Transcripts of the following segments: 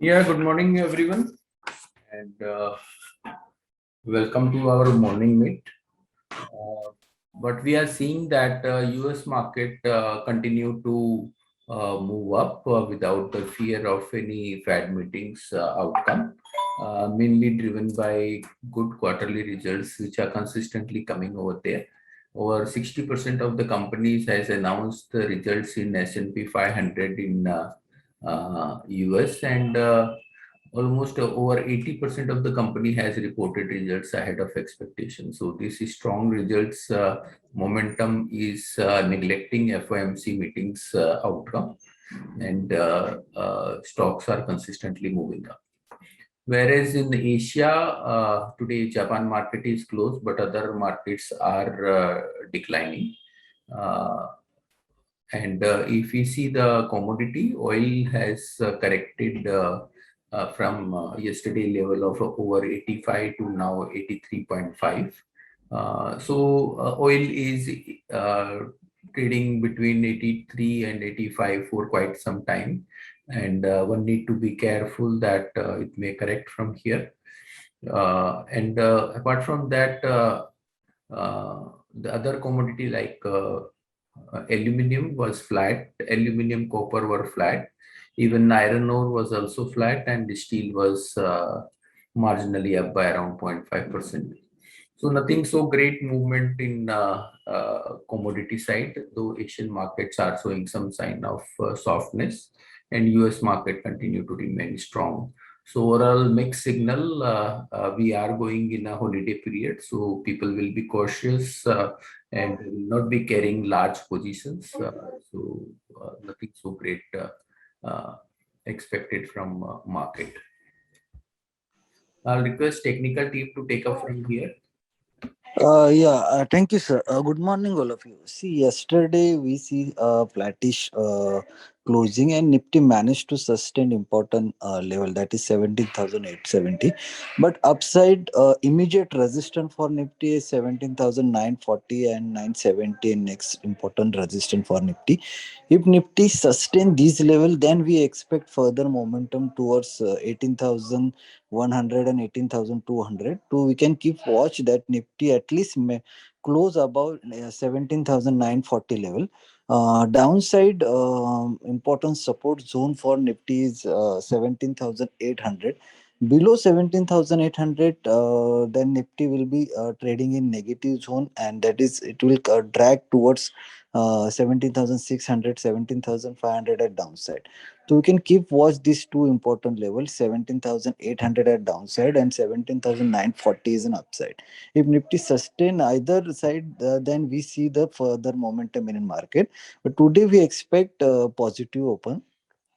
Yeah, good morning, everyone, and welcome to our morning meet. But we are seeing that U.S. market continue to move up without the fear of any Fed meetings outcome, mainly driven by good quarterly results, which are consistently coming over there. Over 60% of the companies has announced the results in S&P 500 in US, and almost over 80% of the company has reported results ahead of expectations. So this is strong results momentum is neglecting FOMC meetings outcome, and stocks are consistently moving up. Whereas in Asia, today Japan market is closed, but other markets are declining. Uh, and if we see the commodity, oil has corrected from yesterday level of over 85 to now 83.5. Oil is trading between 83 and 85 for quite some time. And one need to be careful that it may correct from here. And apart from that, the other commodity like aluminum was flat, aluminum, copper were flat. Even iron ore was also flat, and steel was marginally up by around 0.5%. So nothing so great movement in commodity side, though Asian markets are showing some sign of softness, and US market continue to remain strong. So overall mixed signal, we are going in a holiday period, so people will be cautious and will not be carrying large positions. Nothing so great uh, expected from market. I'll request technical team to take up from here. Thank you, sir. Good morning, all of you. See, yesterday we see a flattish closing, and Nifty managed to sustain important level, that is 17,870. But upside, immediate resistance for Nifty is 17,940 and 970, and next important resistance for Nifty. If Nifty sustain this level, then we expect further momentum towards 18,100 and 18,200. To we can keep watch that Nifty at least may close above 17,940 level. Downside, important support zone for Nifty is 17,800. Below 17,800, then Nifty will be trading in negative zone, and that is it will drag towards 17,600, 17,500 at downside. So we can keep watch these two important levels, 17,800 at downside and 17,940 is an upside. If Nifty sustain either side, then we see the further momentum in market. But today we expect positive open,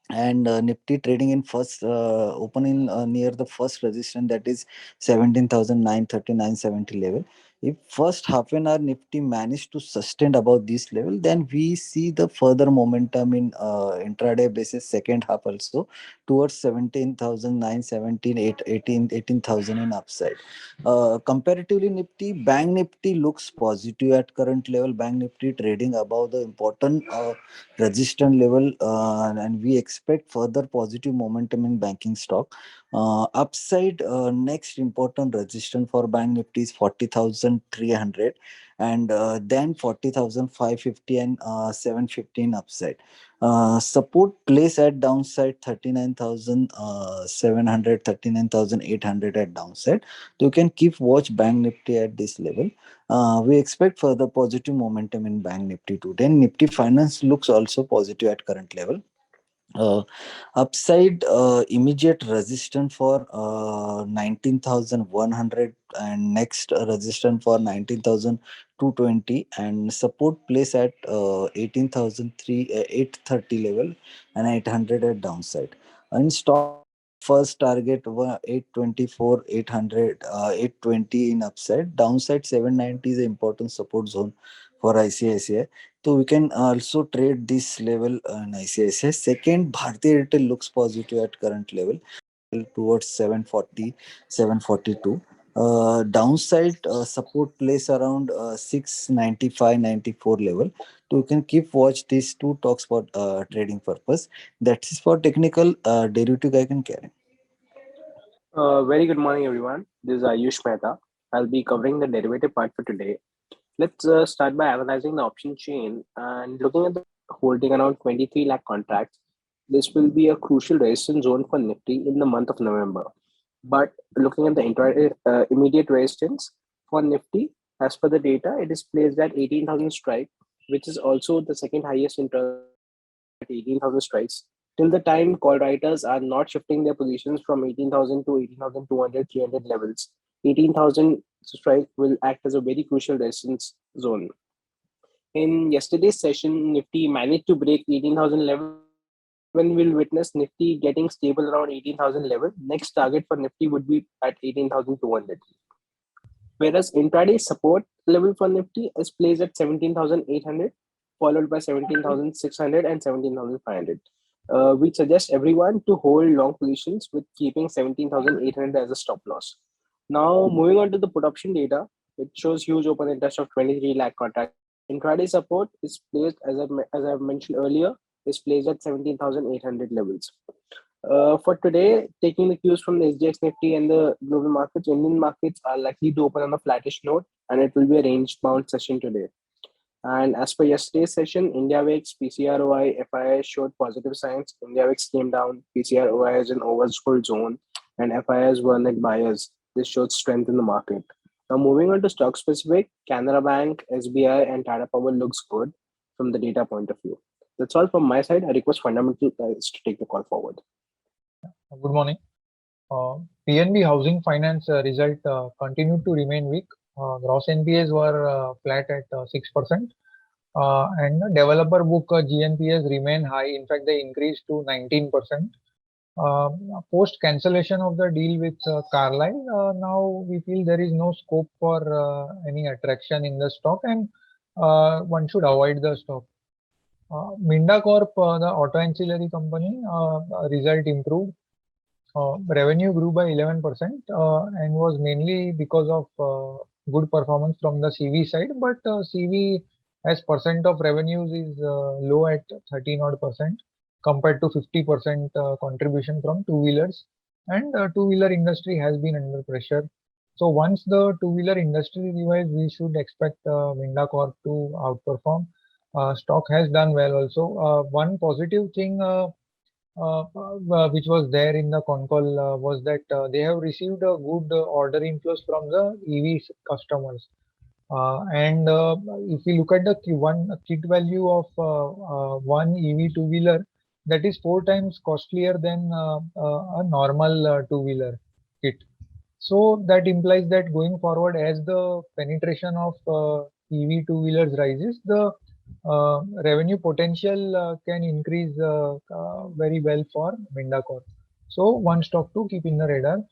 and Nifty trading in first opening near the first resistance, that is 17,930, 970 level. If first half an hour Nifty managed to sustain above this level, then we see the further momentum in intraday basis second half also towards 17,917, 18,000 in upside. Comparatively, Bank Nifty looks positive at current level. Bank Nifty trading above the important resistance level, and we expect further positive momentum in banking stock. Upside, next important resistance for Bank Nifty is 40,300, and then 40,550 and 715 upside. Support place at downside 39,700, 39,800 at downside. So you can keep watch Bank Nifty at this level. We expect further positive momentum in Bank Nifty too. Then Nifty Finance looks also positive at current level. Uh, Upside, immediate resistance for 19,100, and next resistance for 19,220, and support place at 830 level and 800 at downside. In stock, first target 824, 800, 820 in upside. Downside 790 is an important support zone for ICICI. So we can also trade this level in ICICI. Second, Bharti Airtel looks positive at current level towards 740, 742. Downside support place around 695-94 level. So you can keep watch these two talks for trading purpose. That is for technical derivative I can carry. Very good morning, everyone. This is Ayush Mehta. I'll be covering the derivative part for today. Let's start by analyzing the option chain and looking at the holding around 23 lakh contracts. This will be a crucial resistance zone for Nifty in the month of November. But looking at the immediate resistance for Nifty, as per the data, it is placed at 18,000 strike, which is also the second highest interest at 18,000 strikes. Till the time call writers are not shifting their positions from 18,000 to 18,200, 300 levels, 18,000 strike will act as a very crucial resistance zone. In yesterday's session, Nifty managed to break 18,000 level. When we'll witness Nifty getting stable around 18,000 level, next target for Nifty would be at 18,200. Whereas intraday support level for Nifty is placed at 17,800, followed by 17,600 and 17,500. We suggest everyone to hold long positions with keeping 17,800 as a stop loss. Now, moving on to the put option data, it shows huge open interest of 23 lakh contracts. Intraday support is placed, as I've mentioned earlier, is placed at 17,800 levels. For today, taking the cues from the SGX Nifty and the global markets, Indian markets are likely to open on a flattish note, and it will be a range bound session today. And as per yesterday's session, India VIX, PCROI, FII showed positive signs. India VIX came down, PCROI is in oversold zone, and FIIs were net buyers. This showed strength in the market. Now, moving on to stock specific, Canara Bank, SBI, and Tata Power looks good from the data point of view. That's all from my side. I request fundamental guys to take the call forward. Good morning. PNB Housing Finance result continued to remain weak. Gross NPAs were flat at 6%, and the developer book GNPAs remain high. In fact, they increased to 19%. Post cancellation of the deal with Carlyle, now we feel there is no scope for any attraction in the stock, and one should avoid the stock. Minda Corp, the auto ancillary company, result improved. Revenue grew by 11% and was mainly because of good performance from the CV side, but CV as percent of revenues is low at 13% compared to 50% contribution from two-wheelers, and two-wheeler industry has been under pressure. So once the two-wheeler industry revives, we should expect Minda Corp to outperform. Stock has done well also. One positive thing which was there in the con call was that they have received a good order inflows from the EV customers. And if we look at the kit value of one EV two-wheeler, that is 4 times costlier than a normal two-wheeler kit. So that implies that going forward, as the penetration of EV two-wheelers rises, the revenue potential can increase very well for Minda Corp. So one stock to keep in the radar.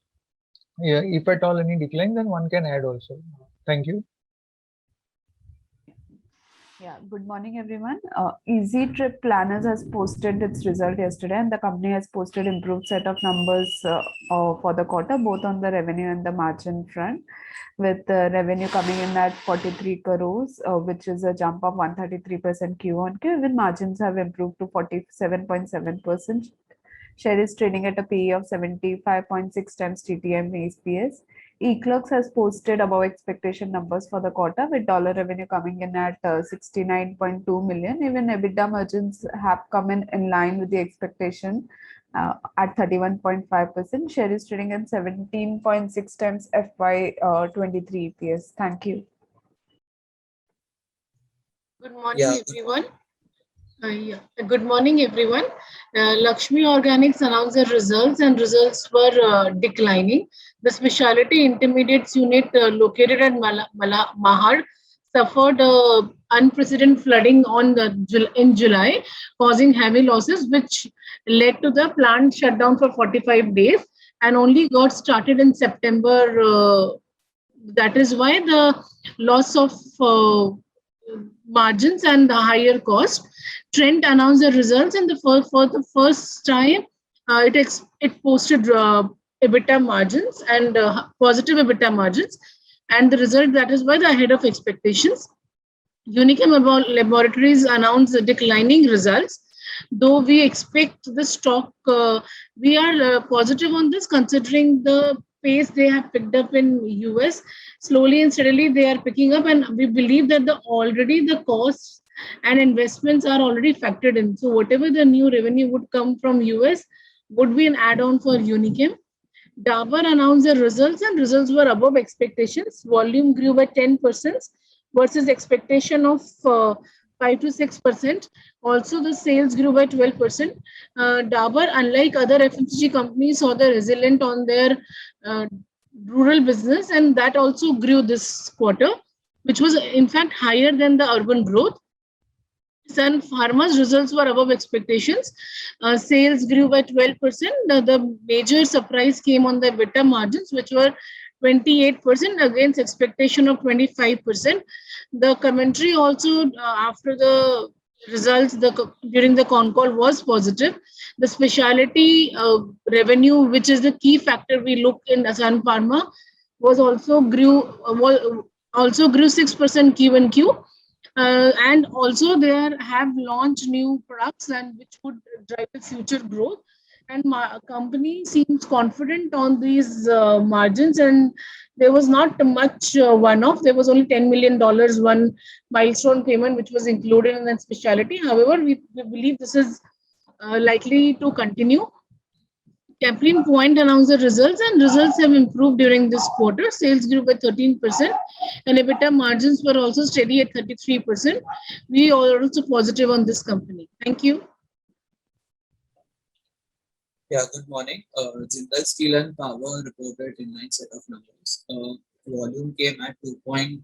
Yeah, if at all any decline, then one can add also. Thank you. Yeah, good morning, everyone. Easy Trip Planners has posted its result yesterday, and the company has posted improved set of numbers for the quarter, both on the revenue and the margin front, with revenue coming in at 43 crores, which is a jump of 133% Q on Q. Even margins have improved to 47.7%. Share is trading at a PE of 75.6 times TTM ASPS. eClerx has posted above expectation numbers for the quarter, with dollar revenue coming in at 69.2 million. Even EBITDA margins have come in line with the expectation at 31.5%. Share is trading at 17.6 times FY23 EPS. Thank you. Good morning, everyone. Good morning, everyone. Lakshmi Organics announced their results, and results were declining. The specialty intermediates unit located at Mahad suffered unprecedented flooding in July, causing heavy losses, which led to the plant shutdown for 45 days and only got started in September. That is why the loss of margins and the higher cost. Trent announced the results, and for the first time, it posted EBITDA margins and positive EBITDA margins, and the result that is why the ahead of expectations. Unichem Laboratories announced the declining results. Though we expect the stock, we are positive on this considering the pace they have picked up in US. Slowly and steadily they are picking up, and we believe that already the costs and investments are already factored in. So whatever the new revenue would come from US would be an add-on for Unichem. Dabur announced their results and results were above expectations. Volume grew by 10% versus expectation of 5 to 6%. Also, the sales grew by 12%. Dabur, unlike other FMCG companies, saw the resilient on their uh, rural business, and that also grew this quarter, which was in fact higher than the urban growth. Sun Pharma's results were above expectations. Sales grew by 12%. The major surprise came on the EBITDA margins, which were 28% against expectation of 25%. The commentary also after the results during the con call was positive. The specialty revenue, which is the key factor we look in Sun Pharma, was also grew 6% Q and Q. And also they have launched new products and which would drive the future growth, and company seems confident on these margins, and there was not much one-off. There was only $10 million one milestone payment which was included in that specialty. However, we believe this is likely to continue. Caplin Point announced the results, and results have improved during this quarter. Sales grew by 13%, and EBITDA margins were also steady at 33%. We are also positive on this company. Thank you. Yeah, good morning. Jindal Steel and Power reported in line set of numbers. Volume came at 2.13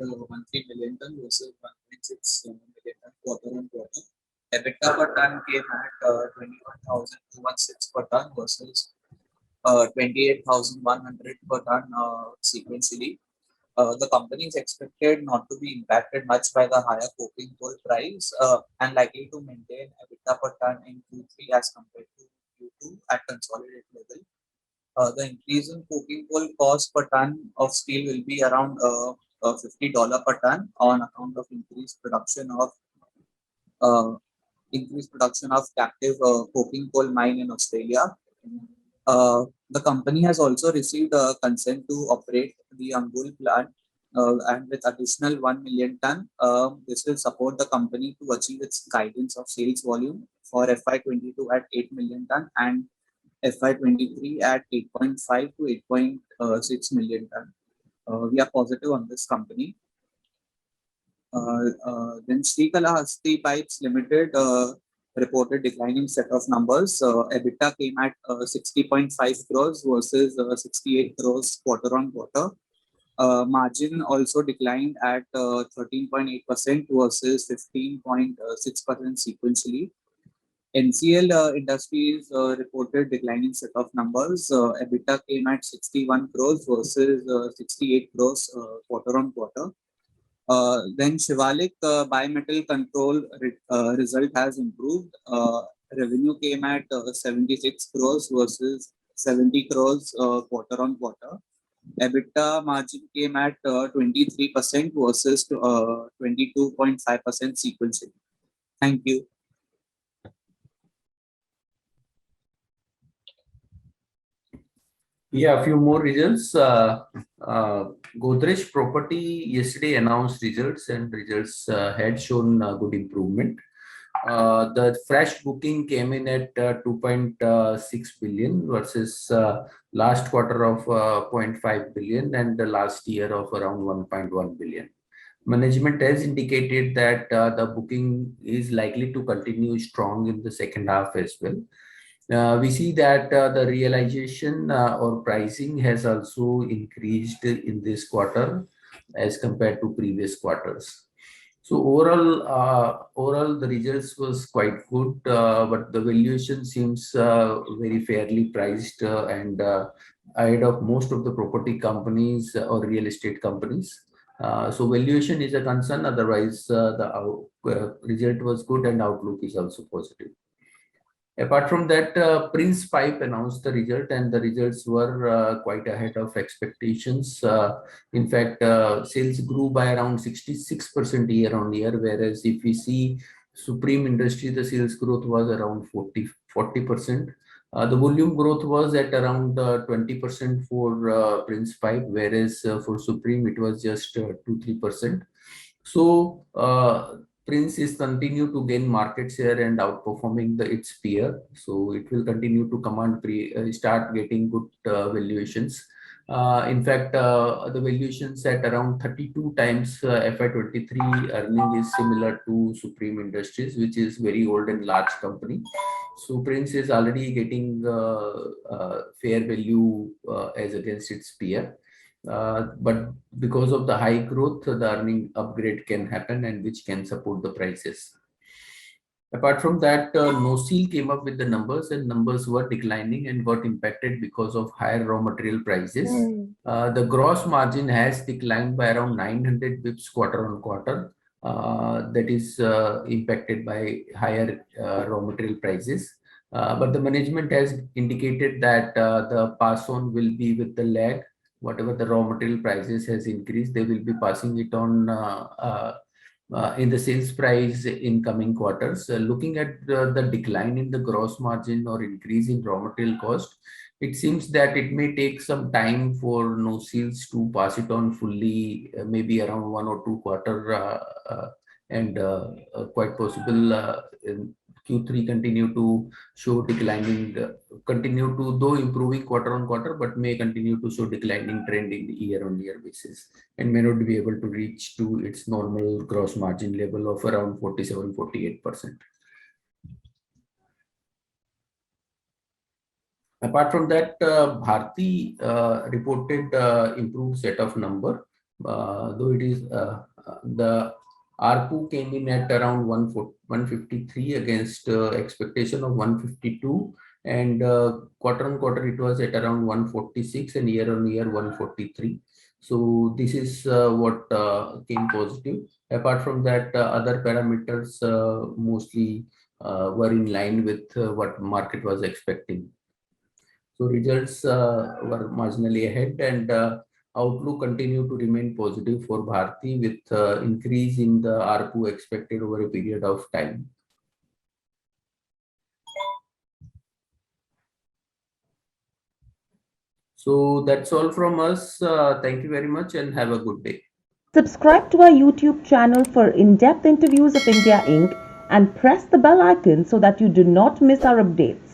million ton versus 1.6 million ton quarter on quarter. EBITDA per ton came at 21,216 per ton versus 28,100 per ton sequentially. The company is expected not to be impacted much by the higher coking coal price and likely to maintain EBITDA per ton in Q3 as compared to Q2 at consolidated level. The increase in coking coal cost per ton of steel will be around $50 per ton on account of increased production of captive coking coal mine in Australia. The company has also received a consent to operate the Angul plant and with additional 1 million ton, this will support the company to achieve its guidance of sales volume for FY22 at 8 million ton and FY23 at 8.5 to 8.6 million ton. We are positive on this company. Then Srikalahasti Pipes Limited reported declining set of numbers. EBITDA came at 60.5 crores versus 68 crores quarter on quarter. Margin also declined at 13.8% versus 15.6% sequentially. NCL Industries reported declining set of numbers. EBITDA came at 61 crores versus 68 crores quarter on quarter. Then Shivalik Bimetal Control result has improved. Revenue came at 76 crores versus 70 crores quarter on quarter. EBITDA margin came at 23% versus 22.5% sequentially. Thank you. Yeah, a few more results. Godrej Property yesterday announced results, and results had shown good improvement. The fresh booking came in at 2.6 billion versus last quarter of 0.5 billion and the last year of around 1.1 billion. Management has indicated that the booking is likely to continue strong in the second half as well. We see that the realization or pricing has also increased in this quarter as compared to previous quarters. So overall, the results was quite good, but the valuation seems very fairly priced and ahead of most of the property companies or real estate companies. So valuation is a concern. Otherwise, the result was good and outlook is also positive. Apart from that, Prince Pipe announced the result, and the results were quite ahead of expectations. In fact, sales grew by around 66% year on year, whereas if we see Supreme Industries, the sales growth was around 40%. The volume growth was at around 20% for Prince Pipe, whereas for Supreme it was just 2-3%. So Prince is continue to gain market share and outperforming its peer. So it will continue to command start getting good valuations. In fact, the valuations at around 32 times FY23 earning is similar to Supreme Industries, which is very old and large company. So Prince is already getting fair value as against its peer. But because of the high growth, the earning upgrade can happen and which can support the prices. Apart from that, NOSEAL came up with the numbers, and numbers were declining and got impacted because of higher raw material prices. The gross margin has declined by around 900 bips quarter on quarter. That is impacted by higher raw material prices. But the management has indicated that the pass on will be with the lag. Whatever the raw material prices has increased, they will be passing it on in the sales price in coming quarters. Looking at the decline in the gross margin or increase in raw material cost, it seems that it may take some time for NOSEALs to pass it on fully, maybe around 1 or 2 quarter, and quite possible in Q3 continue to show declining, continue to though improving quarter on quarter, but may continue to show declining trend in the year on year basis, and may not be able to reach to its normal gross margin level of around 47-48%. Apart from that, Bharti reported improved set of number, though it is the ARPU came in at around 153 against expectation of 152, and quarter on quarter it was at around 146, and year on year 143. So this is what came positive. Apart from that, other parameters mostly were in line with what market was expecting. So results were marginally ahead, and outlook continue to remain positive for Bharti with increase in the ARPU expected over a period of time. So that's all from us. Thank you very much and have a good day. Subscribe to our YouTube channel for in-depth interviews of India Inc. and press the bell icon so that you do not miss our updates.